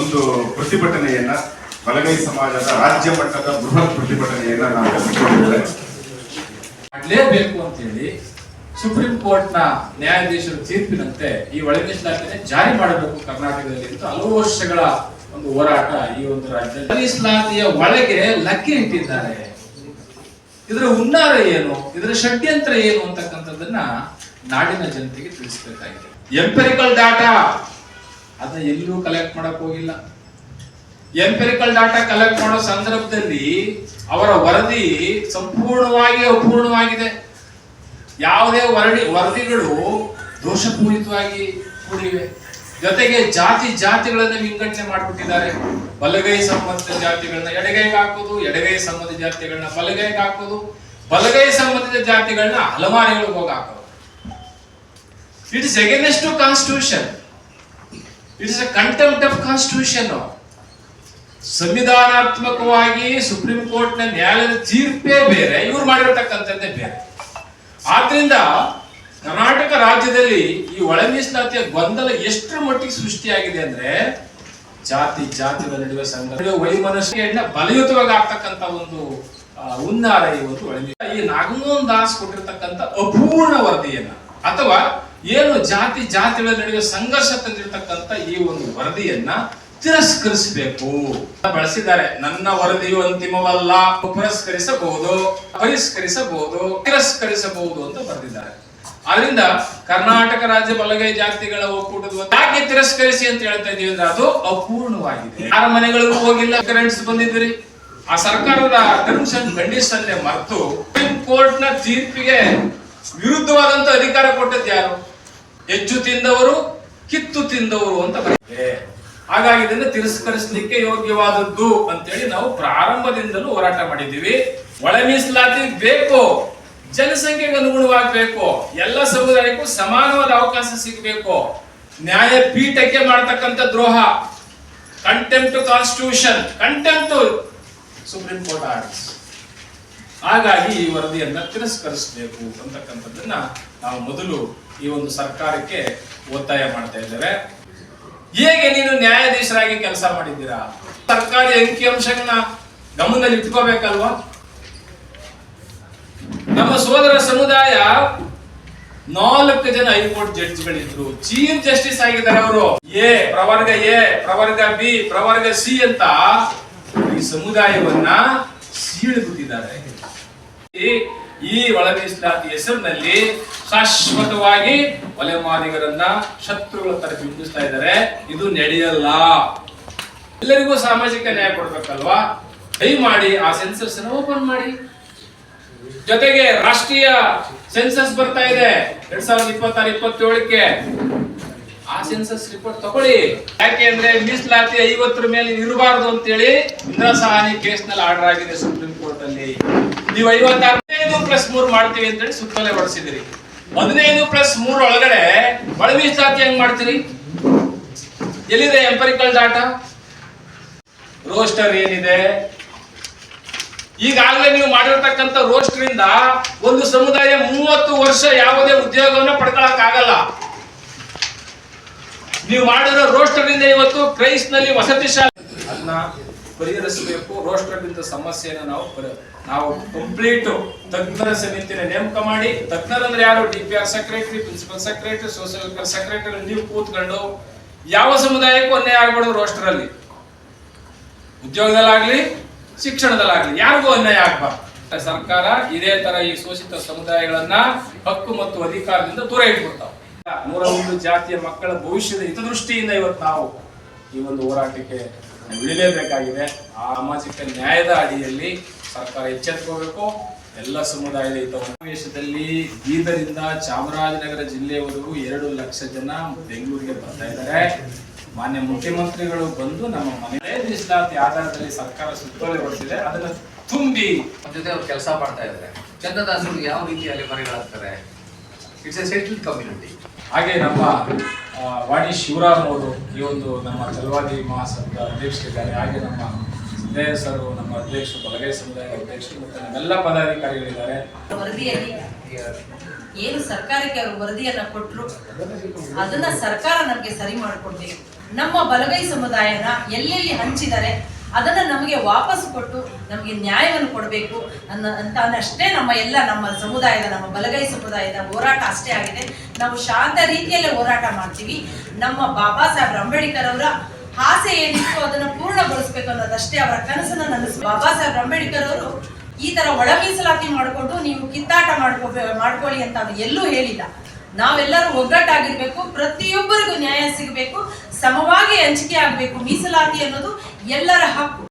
ಒಂದು ಪ್ರತಿಭಟನೆಯನ್ನ ಬಲಗೈ ಸಮಾಜದ ರಾಜ್ಯ ಮಟ್ಟದ ಬೃಹತ್ ಪ್ರತಿಭಟನೆಯನ್ನ ನಾವು ಹಮ್ಮಿಕೊಂಡಿದ್ದೇವೆ. ಮಾಡಲೇಬೇಕು ಅಂತ ಹೇಳಿ ಸುಪ್ರೀಂ ಕೋರ್ಟ್ ನ ನ್ಯಾಯಾಧೀಶರ ತೀರ್ಪಿನಂತೆ ಈ ಒಳ ಮೀಸಲಾತಿನ ಜಾರಿ ಮಾಡಬೇಕು ಕರ್ನಾಟಕದಲ್ಲಿ ಅಂತ ಹಲವು ವರ್ಷಗಳ ಒಂದು ಹೋರಾಟ ಈ ಒಂದು ರಾಜ್ಯದಲ್ಲಿ ಮೀಸಲಾತಿಯ ಒಳಗೆ ಲಗ್ಗೆ ಇಟ್ಟಿದ್ದಾರೆ. ಇದರ ಹುನ್ನಾರ ಏನು, ಇದರ ಷಡ್ಯಂತ್ರ ಏನು ಅಂತಕ್ಕಂಥದ್ದನ್ನ ನಾಡಿನ ಜನತೆಗೆ ತಿಳಿಸಬೇಕಾಗಿದೆ. ಎಂಪೆರಿಕಲ್ ಡಾಟಾ ಅದನ್ನ ಎಲ್ಲೂ ಕಲೆಕ್ಟ್ ಮಾಡಕ್ ಹೋಗಿಲ್ಲ. ಎಂಪೆರಿಕಲ್ ಡಾಟಾ ಕಲೆಕ್ಟ್ ಮಾಡೋ ಸಂದರ್ಭದಲ್ಲಿ ಅವರ ವರದಿ ಸಂಪೂರ್ಣವಾಗಿ ಅಪೂರ್ಣವಾಗಿದೆ. ಯಾವುದೇ ವರದಿಗಳು ದೋಷಪೂರಿತವಾಗಿ ಕೂಡಿವೆ. ಜೊತೆಗೆ ಜಾತಿಗಳನ್ನ ವಿಂಗಡಣೆ ಮಾಡಿಬಿಟ್ಟಿದ್ದಾರೆ. ಬಲಗೈ ಸಂಬಂಧಿತ ಜಾತಿಗಳನ್ನ ಎಡಗೈಗೆ ಹಾಕೋದು, ಎಡಗೈ ಸಂಬಂಧಿತ ಜಾತಿಗಳನ್ನ ಬಲಗೈಗೆ ಹಾಕೋದು, ಬಲಗೈ ಸಂಬಂಧಿತ ಜಾತಿಗಳನ್ನ ಅಲಮಾರಿಗಳಿಗೆ ಹೋಗಿ ಹಾಕೋದು. It is against to constitution. It is a contempt of constitution. ಸಂವಿಧಾನಾತ್ಮಕವಾಗಿ ಸುಪ್ರೀಂ ಕೋರ್ಟ್ ನ ನ್ಯಾಯಾಲಯದ ತೀರ್ಪೇ ಬೇರೆ, ಇವ್ರು ಮಾಡಿರತಕ್ಕಂಥದ್ದೇ ಬೇರೆ. ಆದ್ರಿಂದ ಕರ್ನಾಟಕ ರಾಜ್ಯದಲ್ಲಿ ಈ ಒಳ ಮೀಸಲಾತಿಯ ಗೊಂದಲ ಎಷ್ಟರ ಮಟ್ಟಿಗೆ ಸೃಷ್ಟಿಯಾಗಿದೆ ಅಂದ್ರೆ ಜಾತಿಗಳ ನಡುವೆ ಸಂಘರ್ಷ, ವೈಮನಸ್ಸಿನ ಬಲಯುತವಾಗಿ ಆಗ್ತಕ್ಕಂಥ ಒಂದು ಹುನ್ನಾರ ಈ ಒಂದು ಒಳ ಮೀಸಲಾತಿ. ಈ ನಾಗಮೋಹನ್ ದಾಸ್ ಕೊಟ್ಟಿರ್ತಕ್ಕಂಥ ಅಪೂರ್ಣ ವರದಿಯನ್ನ ಅಥವಾ ಏನು ಜಾತಿಗಳ ನಡುವೆ ಸಂಘರ್ಷ ತಂದಿರತಕ್ಕಂಥ ಈ ಒಂದು ವರದಿಯನ್ನ ತಿರಸ್ಕರಿಸಬೇಕು ಬಳಸಿದ್ದಾರೆ. ನನ್ನ ವರದಿಯು ಅಂತಿಮವಲ್ಲ, ಪುರಸ್ಕರಿಸಬಹುದು, ತಿರಸ್ಕರಿಸಬಹುದು ಅಂತ ಬರೆದಿದ್ದಾರೆ. ಆದ್ರಿಂದ ಕರ್ನಾಟಕ ರಾಜ್ಯ ಬಲಗೈ ಜಾತಿಗಳ ಒಕ್ಕೂಟದ ಯಾಕೆ ತಿರಸ್ಕರಿಸಿ ಅಂತ ಹೇಳ್ತಾ ಇದೀವಿ ಅಂದ್ರೆ ಅದು ಅಪೂರ್ಣವಾಗಿದೆ. ಯಾರ ಮನೆಗಳಿಗೂ ಹೋಗಿಲ್ಲ, ಕರೆಂಟ್ಸ್ ಬಂದಿದ್ರಿ. ಆ ಸರ್ಕಾರದ ಟರ್ಮ್ಸ್ ಅಂಡ್ ಕಂಡೀಷನ್ ಮರೆತು ಸುಪ್ರೀಂ ಕೋರ್ಟ್ ನ ತೀರ್ಪಿಗೆ ವಿರುದ್ಧವಾದಂತ ಅಧಿಕಾರ ಕೊಟ್ಟದ್ದು ಯಾರು? ಹೆಚ್ಚು ತಿಂದವರು, ಕಿತ್ತು ತಿಂದವರು ಅಂತ ಬರೆದಿದೆ. ಹಾಗಾಗಿ ಇದನ್ನು ತಿರಸ್ಕರಿಸಲಿಕ್ಕೆ ಯೋಗ್ಯವಾದದ್ದು ಅಂತೇಳಿ ನಾವು ಪ್ರಾರಂಭದಿಂದಲೂ ಹೋರಾಟ ಮಾಡಿದ್ದೀವಿ. ಒಳ ಮೀಸಲಾತಿ ಬೇಕು, ಜನಸಂಖ್ಯೆಗೆ ಅನುಗುಣವಾಗಬೇಕು, ಎಲ್ಲ ಸಮುದಾಯಕ್ಕೂ ಸಮಾನವಾದ ಅವಕಾಶ ಸಿಗಬೇಕು. ನ್ಯಾಯಪೀಠಕ್ಕೆ ಮಾಡತಕ್ಕಂಥ ದ್ರೋಹ, contempt constitution, contempt supreme court orders. ಹಾಗಾಗಿ ಈ ವರದಿಯನ್ನ ತಿರಸ್ಕರಿಸಬೇಕು ಅಂತಕ್ಕಂಥದ್ದನ್ನ ನಾವು ಮೊದಲು ಈ ಒಂದು ಸರ್ಕಾರಕ್ಕೆ ಒತ್ತಾಯ ಮಾಡ್ತಾ ಇದ್ದೇವೆ. ಹೇಗೆ ನೀನು ನ್ಯಾಯಾಧೀಶರಾಗಿ ಕೆಲಸ ಮಾಡಿದ್ದೀರಾ? ಸರ್ಕಾರಿ ಅಂಕಿಅಂಶಗಳನ್ನ ಗಮನದಲ್ಲಿ ಇಟ್ಕೋಬೇಕಲ್ವಾ? ನಮ್ಮ ಸೋದರ ಸಮುದಾಯ 4 ಜನ ಹೈಕೋರ್ಟ್ ಜಡ್ಜ್ಗಳಿದ್ರು, ಚೀಫ್ ಜಸ್ಟಿಸ್ ಆಗಿದ್ದಾರೆ. ಅವರು ಪ್ರವರ್ಗ ಎ, ಪ್ರವರ್ಗ ಬಿ, ಪ್ರವರ್ಗ ಸಿ ಅಂತ ಈ ಸಮುದಾಯವನ್ನ ಸೀಳಿಬಿಟ್ಟಿದ್ದಾರೆ. ಈ ಒಳ ಮೀಸಲಾತಿ ಹೆಸರಿನಲ್ಲಿ ಶಾಶ್ವತವಾಗಿ ಒಲೆಮಾದಿಗರನ್ನ ಶತ್ರುಗಳ ತರ ಬಿಂಬಿಸ್ತಾ ಇದ್ದಾರೆ. ಇದು ನಡೆಯಲ್ಲ. ಎಲ್ಲರಿಗೂ ಸಾಮಾಜಿಕ ನ್ಯಾಯ ಕೊಡ್ಬೇಕಲ್ವಾ? ದಯಮಾಡಿ ಆ ಸೆನ್ಸಸ್ ಓಪನ್ ಮಾಡಿ. ಜೊತೆಗೆ ರಾಷ್ಟ್ರೀಯ ಸೆನ್ಸಸ್ ಬರ್ತಾ ಇದೆ 2026-27ಕ್ಕೆ. ಆ ಸೆನ್ಸಸ್ ರಿಪೋರ್ಟ್ ತಗೊಳ್ಳಿ. ಯಾಕೆ ಅಂದ್ರೆ ಮೀಸಲಾತಿ 50 ಮೇಲೆ ಇರಬಾರದು ಅಂತೇಳಿ ಇಂದಿರಾ ಸಹಾನಿ ಕೇಸ್ ನಲ್ಲಿ ಆರ್ಡರ್ ಆಗಿದೆ ಸುಪ್ರೀಂ ಕೋರ್ಟ್ ಅಲ್ಲಿ. ನೀವು 15+3 ಮಾಡ್ತೀವಿ ಅಂತೇಳಿ ಸುತ್ತೋಲೆ ಹೊರಡಿಸಿದಿರಿ. 15+3 ಒಳಗಡೆ ಒಳ ಮೀಸಲಾತಿ ಹೆಂಗ್ ಮಾಡ್ತೀರಿ? ಎಲ್ಲಿದೆ ಎಂಪರಿಕಲ್ ಡಾಟಾ? ರೋಸ್ಟರ್ ಏನಿದೆ? ಈಗಾಗಲೇ ನೀವು ಮಾಡಿರತಕ್ಕಂಥ ರೋಸ್ಟರ್ ಇಂದ ಒಂದು ಸಮುದಾಯ 30 ವರ್ಷ ಯಾವುದೇ ಉದ್ಯೋಗವನ್ನ ಪಡ್ಕೊಳಕ್ ಆಗಲ್ಲ. ನೀವು ಮಾಡಿರೋ ರೋಸ್ಟರ್ ಇಂದ ಇವತ್ತು ಕ್ರೈಸ್ಟ್ ನಲ್ಲಿ ವಸತಿ ಶಾಲೆ ಅದನ್ನ ಪರಿಹರಿಸಬೇಕು. ರೋಸ್ಟರ್ ಇಂದ ಸಮಸ್ಯೆಯನ್ನು ನಾವು ಕಂಪ್ಲೀಟ್ ತಜ್ಞರ ಸಮಿತಿನ ನೇಮಕ ಮಾಡಿ, ತಜ್ಞರಂದ್ರೆ ಯಾರು? DPR secretary, principal secretary, social welfare secretary ನೀವು ಕೂತ್ಕೊಂಡು ಯಾವ ಸಮುದಾಯಕ್ಕೂ ಅನ್ಯಾಯ ಆಗ್ಬಾರ್ದು. ರೋಸ್ಟರ್ ಅಲ್ಲಿ ಉದ್ಯೋಗದಲ್ಲಾಗ್ಲಿ ಶಿಕ್ಷಣದಲ್ಲಾಗ್ಲಿ ಯಾರಿಗೂ ಅನ್ಯಾಯ ಆಗ್ಬಾರ್ದು. ಸರ್ಕಾರ ಇದೇ ತರ ಈ ಶೋಷಿತ ಸಮುದಾಯಗಳನ್ನ ಹಕ್ಕು ಮತ್ತು ಅಧಿಕಾರದಿಂದ ದೂರ ಇಟ್ಬಿಡ್ತಾವ. 101 ಜಾತಿಯ ಮಕ್ಕಳ ಭವಿಷ್ಯದ ಹಿತದೃಷ್ಟಿಯಿಂದ ಇವತ್ತು ನಾವು ಈ ಒಂದು ಹೋರಾಟಕ್ಕೆ ಇಳಿಲೇಬೇಕಾಗಿದೆ. ಆ ಸಾಮಾಜಿಕ ನ್ಯಾಯದ ಅಡಿಯಲ್ಲಿ ಸರ್ಕಾರ ಎಚ್ಚೆತ್ತುಕೋಬೇಕು. ಎಲ್ಲ ಸಮುದಾಯದ ಹಿತವನ್ನು ಬೀದರಿಂದ ಚಾಮರಾಜನಗರ ಜಿಲ್ಲೆಯವರೆಗೂ 2 ಲಕ್ಷ ಜನ ಬೆಂಗಳೂರಿಗೆ ಬರ್ತಾ ಇದ್ದಾರೆ. ಮಾನ್ಯ ಮುಖ್ಯಮಂತ್ರಿಗಳು ಬಂದು ನಮ್ಮ ಮನೆ ಮೀಸಲಾತಿ ಆಧಾರದಲ್ಲಿ ಸರ್ಕಾರ ಸುತ್ತೋಲೆ ಹೊರಡಿಸಿದೆ, ಅದನ್ನ ತುಂಬಿ ಜೊತೆ ಅವ್ರು ಕೆಲಸ ಮಾಡ್ತಾ ಇದ್ದಾರೆ. ಚಂದದಾಸರು ಯಾವ ರೀತಿಯಲ್ಲಿ ಮರಿಗಳಾಗ್ತಾರೆ? It's a settled community. ಹಾಗೆ ನಮ್ಮ ವಾಣಿ ಶಿವರಾಮ್ ಅವರು ಈ ಒಂದು ನಮ್ಮ ಚಲವಾದಿ ಮಹಾಸಂಘದ ಅಧ್ಯಕ್ಷರಿದ್ದಾರೆ. ಹಾಗೆ ನಮ್ಮ ಸಿದ್ದಯ್ಯ ಸರ್, ನಮ್ಮ ಅಧ್ಯಕ್ಷರು, ಬಲಗೈ ಸಮುದಾಯದ ಅಧ್ಯಕ್ಷರು ಮತ್ತು ನಮ್ಮೆಲ್ಲ ಪದಾಧಿಕಾರಿಗಳಿದ್ದಾರೆ. ವರದಿಯಲ್ಲಿ ಏನು ಸರ್ಕಾರಕ್ಕೆ ಅವರು ವರದಿಯನ್ನ ಕೊಟ್ಟರು ಅದನ್ನ ಸರ್ಕಾರ ನಮಗೆ ಸರಿ ಮಾಡಿಕೊಡ್ಬೇಕು. ನಮ್ಮ ಬಲಗೈ ಸಮುದಾಯನ ಎಲ್ಲೆಲ್ಲಿ ಹಂಚಿದ್ದಾರೆ ಅದನ್ನ ನಮಗೆ ವಾಪಸ್ ಕೊಟ್ಟು ನಮಗೆ ನ್ಯಾಯವನ್ನು ಕೊಡಬೇಕು ಅಷ್ಟೇ ನಮ್ಮ ಸಮುದಾಯದ, ನಮ್ಮ ಬಲಗೈ ಸಮುದಾಯದ ಹೋರಾಟ ಅಷ್ಟೇ ಆಗಿದೆ. ನಾವು ಶಾಂತ ರೀತಿಯಲ್ಲೇ ಹೋರಾಟ ಮಾಡ್ತೀವಿ. ನಮ್ಮ ಬಾಬಾ ಸಾಹೇಬ್ ಅಂಬೇಡ್ಕರ್ ಅವರ ಆಸೆ ಏನಿತ್ತು ಅದನ್ನ ಪೂರ್ಣಗೊಳಿಸ್ಬೇಕು ಅನ್ನೋದಷ್ಟೇ ಅವರ ಕನಸನ್ನ ನನಸು. ಬಾಬಾ ಸಾಹೇಬ್ ಅಂಬೇಡ್ಕರ್ ಅವರು ಈ ತರ ಒಳ ಮೀಸಲಾತಿ ಮಾಡಿಕೊಂಡು ನೀವು ಕಿತ್ತಾಟ ಮಾಡ್ಕೊಳ್ಳಿ ಅಂತ ಅದು ಎಲ್ಲೂ ಹೇಳಿಲ್ಲ. ನಾವೆಲ್ಲರೂ ಒಗ್ಗಟ್ಟಾಗಿರ್ಬೇಕು, ಪ್ರತಿಯೊಬ್ಬರಿಗೂ ನ್ಯಾಯ ಸಿಗಬೇಕು, ಸಮವಾಗಿ ಹಂಚಿಕೆ ಆಗ್ಬೇಕು. ಮೀಸಲಾತಿ ಅನ್ನೋದು ಎಲ್ಲರ ಹಕ್ಕು.